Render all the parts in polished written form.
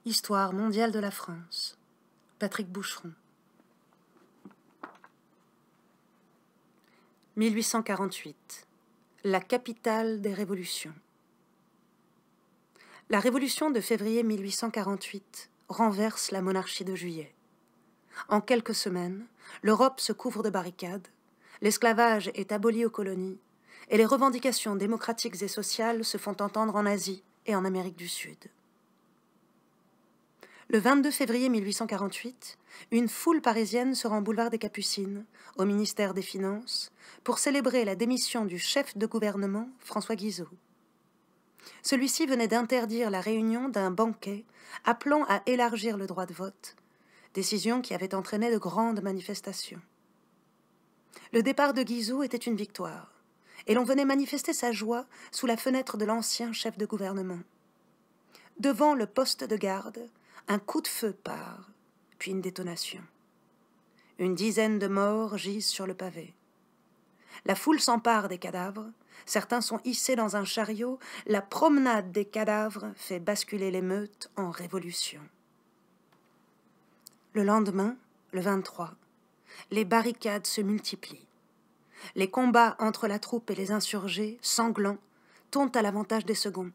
Histoire mondiale de la France. Patrick Boucheron. 1848. La capitale des révolutions. La révolution de février 1848 renverse la monarchie de juillet. En quelques semaines, l'Europe se couvre de barricades, l'esclavage est aboli aux colonies, et les revendications démocratiques et sociales se font entendre en Asie et en Amérique du Sud. Le 22 février 1848, une foule parisienne se rend boulevard des Capucines, au ministère des Finances, pour célébrer la démission du chef de gouvernement, François Guizot. Celui-ci venait d'interdire la réunion d'un banquet appelant à élargir le droit de vote, décision qui avait entraîné de grandes manifestations. Le départ de Guizot était une victoire, et l'on venait manifester sa joie sous la fenêtre de l'ancien chef de gouvernement. Devant le poste de garde, un coup de feu part, puis une détonation. Une dizaine de morts gisent sur le pavé. La foule s'empare des cadavres, certains sont hissés dans un chariot, la promenade des cadavres fait basculer l'émeute en révolution. Le lendemain, le 23, les barricades se multiplient. Les combats entre la troupe et les insurgés, sanglants, tournent à l'avantage des seconds.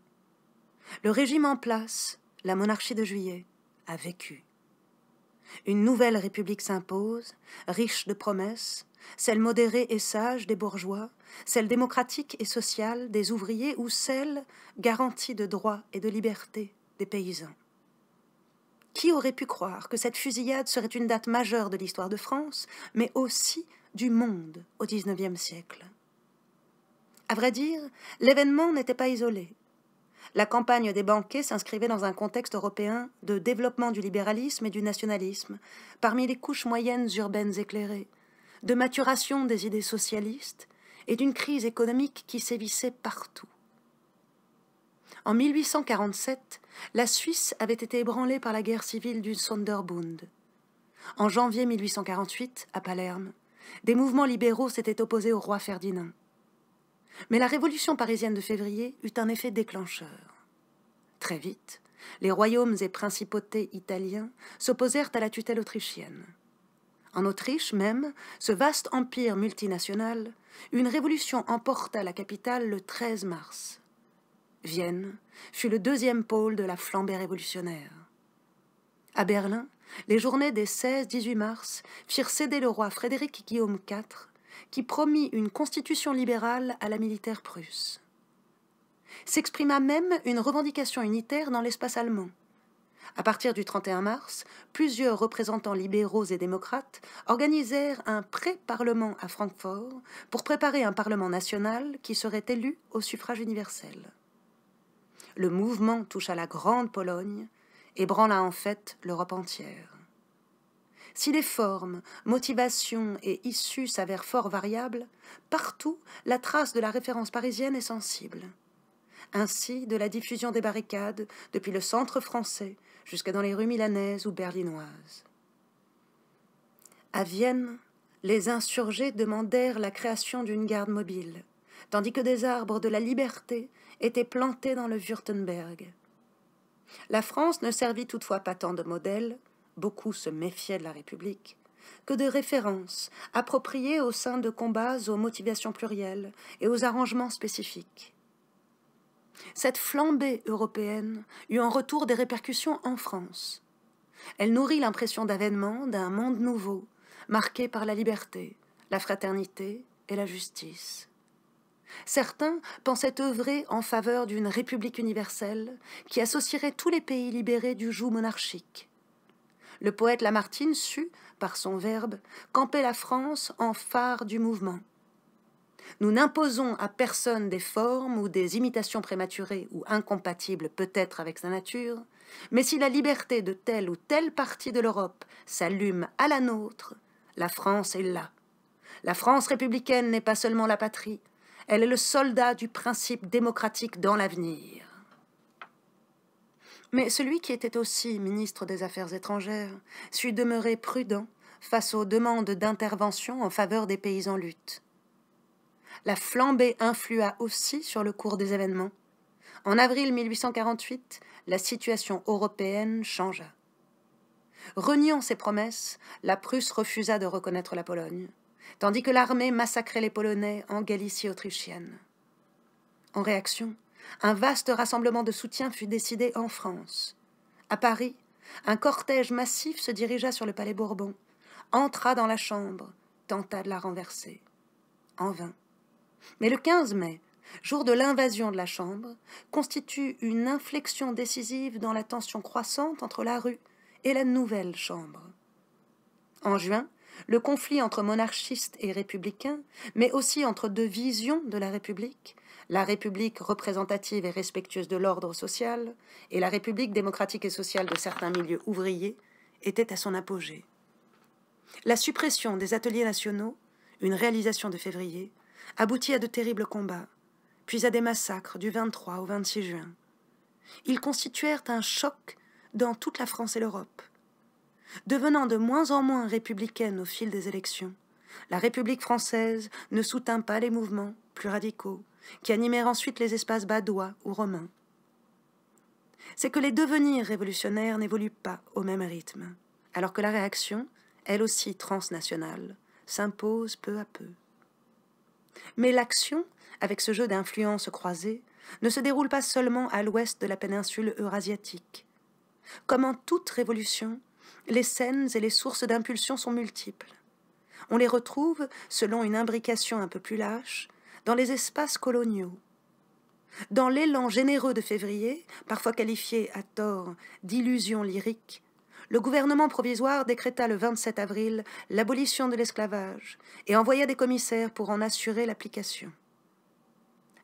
Le régime en place, la monarchie de juillet, a vécu. Une nouvelle république s'impose, riche de promesses, celle modérée et sage des bourgeois, celle démocratique et sociale des ouvriers ou celle garantie de droits et de liberté des paysans. Qui aurait pu croire que cette fusillade serait une date majeure de l'histoire de France, mais aussi du monde au XIXe siècle? À vrai dire, l'événement n'était pas isolé. La campagne des banquets s'inscrivait dans un contexte européen de développement du libéralisme et du nationalisme, parmi les couches moyennes urbaines éclairées, de maturation des idées socialistes et d'une crise économique qui sévissait partout. En 1847, la Suisse avait été ébranlée par la guerre civile du Sonderbund. En janvier 1848, à Palerme, des mouvements libéraux s'étaient opposés au roi Ferdinand. Mais la révolution parisienne de février eut un effet déclencheur. Très vite, les royaumes et principautés italiens s'opposèrent à la tutelle autrichienne. En Autriche même, ce vaste empire multinational, une révolution emporta la capitale le 13 mars. Vienne fut le deuxième pôle de la flambée révolutionnaire. À Berlin, les journées des 16-18 mars firent céder le roi Frédéric Guillaume IV, qui promit une constitution libérale à la militaire prusse. S'exprima même une revendication unitaire dans l'espace allemand. À partir du 31 mars, plusieurs représentants libéraux et démocrates organisèrent un pré-parlement à Francfort pour préparer un parlement national qui serait élu au suffrage universel. Le mouvement toucha la Grande Pologne, ébranla en fait l'Europe entière. Si les formes, motivations et issues s'avèrent fort variables, partout la trace de la référence parisienne est sensible. Ainsi de la diffusion des barricades depuis le centre français jusqu'à dans les rues milanaises ou berlinoises. À Vienne, les insurgés demandèrent la création d'une garde mobile, tandis que des arbres de la liberté étaient plantés dans le Württemberg. La France ne servit toutefois pas tant de modèle, beaucoup se méfiaient de la République, que de références appropriées au sein de combats aux motivations plurielles et aux arrangements spécifiques. Cette flambée européenne eut en retour des répercussions en France. Elle nourrit l'impression d'avènement d'un monde nouveau, marqué par la liberté, la fraternité et la justice. Certains pensaient œuvrer en faveur d'une république universelle qui associerait tous les pays libérés du joug monarchique. Le poète Lamartine sut, par son verbe, camper la France en phare du mouvement. Nous n'imposons à personne des formes ou des imitations prématurées ou incompatibles peut-être avec sa nature, mais si la liberté de telle ou telle partie de l'Europe s'allume à la nôtre, la France est là. La France républicaine n'est pas seulement la patrie, elle est le soldat du principe démocratique dans l'avenir. Mais celui qui était aussi ministre des Affaires étrangères sut demeurer prudent face aux demandes d'intervention en faveur des pays en lutte. La flambée influa aussi sur le cours des événements. En avril 1848, la situation européenne changea. Reniant ses promesses, la Prusse refusa de reconnaître la Pologne, tandis que l'armée massacrait les Polonais en Galicie autrichienne. En réaction, un vaste rassemblement de soutien fut décidé en France. À Paris, un cortège massif se dirigea sur le palais Bourbon, entra dans la Chambre, tenta de la renverser. En vain. Mais le 15 mai, jour de l'invasion de la Chambre, constitue une inflexion décisive dans la tension croissante entre la rue et la nouvelle Chambre. En juin, le conflit entre monarchistes et républicains, mais aussi entre deux visions de la République représentative et respectueuse de l'ordre social, et la République démocratique et sociale de certains milieux ouvriers, était à son apogée. La suppression des ateliers nationaux, une réalisation de février, aboutit à de terribles combats, puis à des massacres du 23 au 26 juin. Ils constituèrent un choc dans toute la France et l'Europe. Devenant de moins en moins républicaine au fil des élections, la République française ne soutint pas les mouvements plus radicaux qui animèrent ensuite les espaces badois ou romains. C'est que les devenirs révolutionnaires n'évoluent pas au même rythme, alors que la réaction, elle aussi transnationale, s'impose peu à peu. Mais l'action, avec ce jeu d'influences croisées, ne se déroule pas seulement à l'ouest de la péninsule eurasiatique. Comme en toute révolution, les scènes et les sources d'impulsion sont multiples. On les retrouve, selon une imbrication un peu plus lâche, dans les espaces coloniaux. Dans l'élan généreux de février, parfois qualifié à tort d'illusion lyrique, le gouvernement provisoire décréta le 27 avril l'abolition de l'esclavage et envoya des commissaires pour en assurer l'application.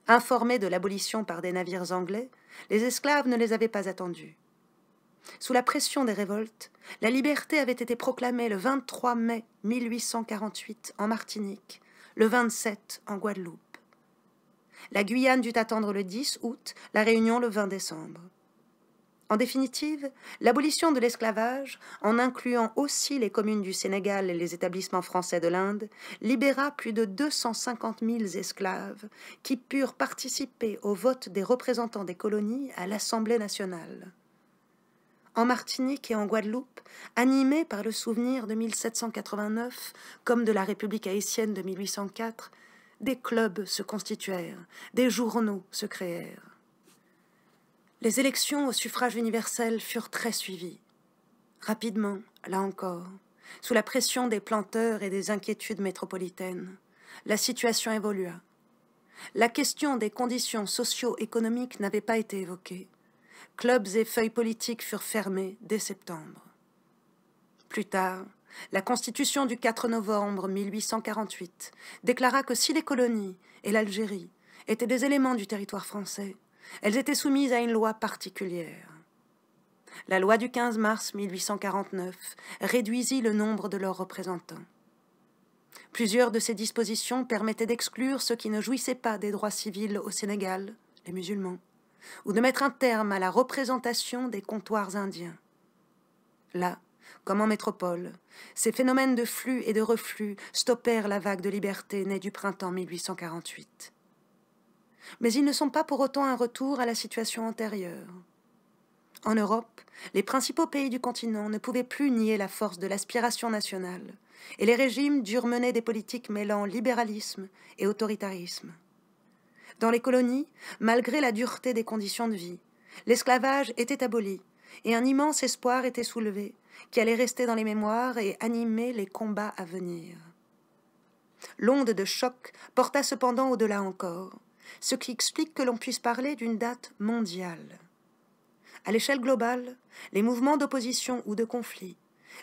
Informés de l'abolition par des navires anglais, les esclaves ne les avaient pas attendus. Sous la pression des révoltes, la liberté avait été proclamée le 23 mai 1848 en Martinique, le 27 en Guadeloupe. La Guyane dut attendre le 10 août, la Réunion le 20 décembre. En définitive, l'abolition de l'esclavage, en incluant aussi les communes du Sénégal et les établissements français de l'Inde, libéra plus de 250 000 esclaves qui purent participer au vote des représentants des colonies à l'Assemblée nationale. En Martinique et en Guadeloupe, animés par le souvenir de 1789 comme de la République haïtienne de 1804, des clubs se constituèrent, des journaux se créèrent. Les élections au suffrage universel furent très suivies. Rapidement, là encore, sous la pression des planteurs et des inquiétudes métropolitaines, la situation évolua. La question des conditions socio-économiques n'avait pas été évoquée. Clubs et feuilles politiques furent fermés dès septembre. Plus tard, la Constitution du 4 novembre 1848 déclara que si les colonies et l'Algérie étaient des éléments du territoire français, elles étaient soumises à une loi particulière. La loi du 15 mars 1849 réduisit le nombre de leurs représentants. Plusieurs de ces dispositions permettaient d'exclure ceux qui ne jouissaient pas des droits civils au Sénégal, les musulmans, ou de mettre un terme à la représentation des comptoirs indiens. Là, comme en métropole, ces phénomènes de flux et de reflux stoppèrent la vague de liberté née du printemps 1848. Mais ils ne sont pas pour autant un retour à la situation antérieure. En Europe, les principaux pays du continent ne pouvaient plus nier la force de l'aspiration nationale, et les régimes durent mener des politiques mêlant libéralisme et autoritarisme. Dans les colonies, malgré la dureté des conditions de vie, l'esclavage était aboli, et un immense espoir était soulevé, qui allait rester dans les mémoires et animer les combats à venir. L'onde de choc porta cependant au-delà encore, ce qui explique que l'on puisse parler d'une date mondiale. À l'échelle globale, les mouvements d'opposition ou de conflit,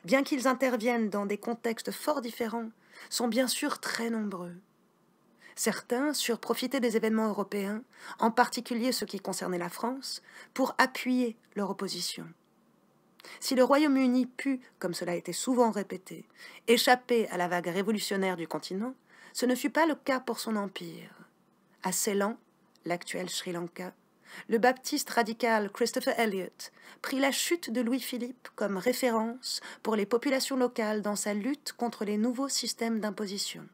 bien qu'ils interviennent dans des contextes fort différents, sont bien sûr très nombreux. Certains surent profiter des événements européens, en particulier ceux qui concernaient la France, pour appuyer leur opposition. Si le Royaume-Uni put, comme cela a été souvent répété, échapper à la vague révolutionnaire du continent, ce ne fut pas le cas pour son empire. À Ceylan, l'actuel Sri Lanka, le baptiste radical Christopher Eliot prit la chute de Louis-Philippe comme référence pour les populations locales dans sa lutte contre les nouveaux systèmes d'imposition.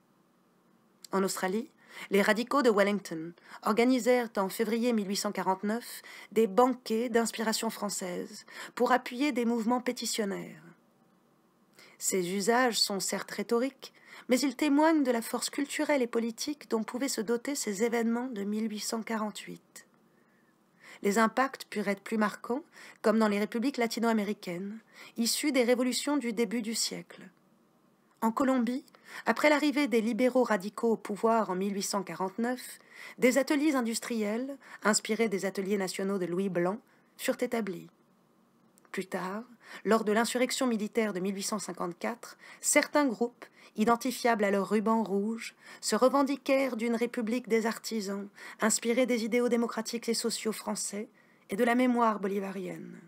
En Australie, les radicaux de Wellington organisèrent en février 1849 des banquets d'inspiration française pour appuyer des mouvements pétitionnaires. Ces usages sont certes rhétoriques, mais ils témoignent de la force culturelle et politique dont pouvaient se doter ces événements de 1848. Les impacts purent être plus marquants, comme dans les républiques latino-américaines, issues des révolutions du début du siècle. En Colombie, après l'arrivée des libéraux radicaux au pouvoir en 1849, des ateliers industriels, inspirés des ateliers nationaux de Louis Blanc, furent établis. Plus tard, lors de l'insurrection militaire de 1854, certains groupes, identifiables à leur ruban rouge, se revendiquèrent d'une république des artisans, inspirée des idéaux démocratiques et sociaux français et de la mémoire bolivarienne.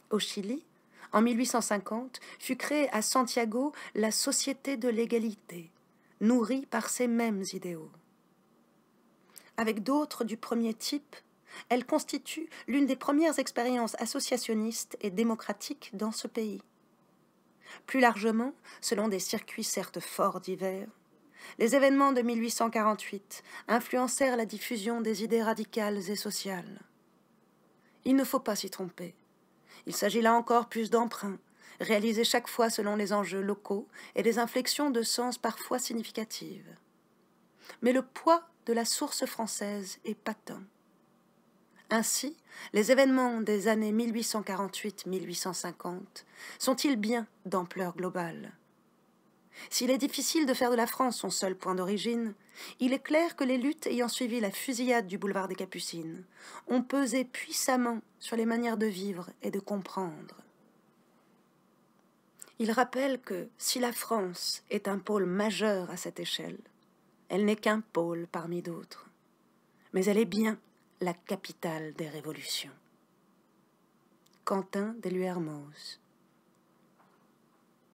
Au Chili, en 1850, fut créée à Santiago la Société de l'égalité, nourrie par ces mêmes idéaux. Avec d'autres du premier type, elle constitue l'une des premières expériences associationnistes et démocratiques dans ce pays. Plus largement, selon des circuits certes fort divers, les événements de 1848 influencèrent la diffusion des idées radicales et sociales. Il ne faut pas s'y tromper. Il s'agit là encore plus d'emprunts, réalisés chaque fois selon les enjeux locaux et des inflexions de sens parfois significatives. Mais le poids de la source française est patent. Ainsi, les événements des années 1848-1850 sont-ils bien d'ampleur globale? S'il est difficile de faire de la France son seul point d'origine, il est clair que les luttes ayant suivi la fusillade du boulevard des Capucines ont pesé puissamment sur les manières de vivre et de comprendre. Il rappelle que si la France est un pôle majeur à cette échelle, elle n'est qu'un pôle parmi d'autres, mais elle est bien la capitale des révolutions. Quentin Deluermoz.